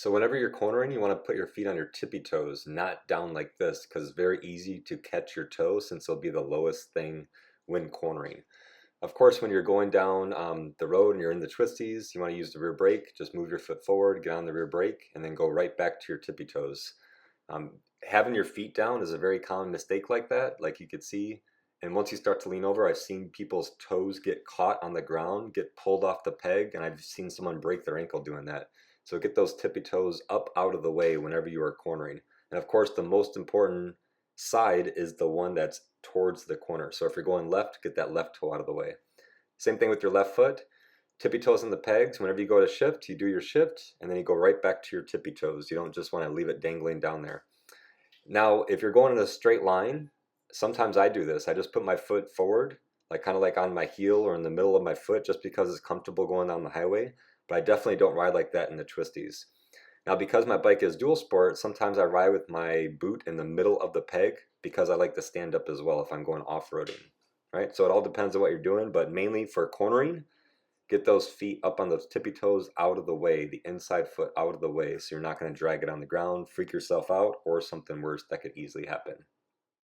So whenever you're cornering, you want to put your feet on your tippy toes, not down like this, because it's very easy to catch your toes since it'll be the lowest thing when cornering. Of course, when you're going down the road and you're in the twisties, you want to use the rear brake. Just move your foot forward, get on the rear brake, and then go right back to your tippy toes. Having your feet down is a very common mistake like that, like you could see. And once you start to lean over, I've seen people's toes get caught on the ground, get pulled off the peg, and I've seen someone break their ankle doing that. So get those tippy toes up out of the way whenever you are cornering. And of course, the most important side is the one that's towards the corner. So if you're going left, get that left toe out of the way. Same thing with your left foot. Tippy toes in the pegs. Whenever you go to shift, you do your shift, and then you go right back to your tippy toes. You don't just want to leave it dangling down there. Now, if you're going in a straight line, sometimes I do this. I just put my foot forward, like kind of like on my heel or in the middle of my foot, just because it's comfortable going down the highway. But I definitely don't ride like that in the twisties. Now, because my bike is dual sport, sometimes I ride with my boot in the middle of the peg because I like to stand up as well if I'm going off-roading, right? So it all depends on what you're doing, but mainly for cornering, get those feet up on those tippy toes out of the way, the inside foot out of the way, so you're not going to drag it on the ground, freak yourself out, or something worse that could easily happen.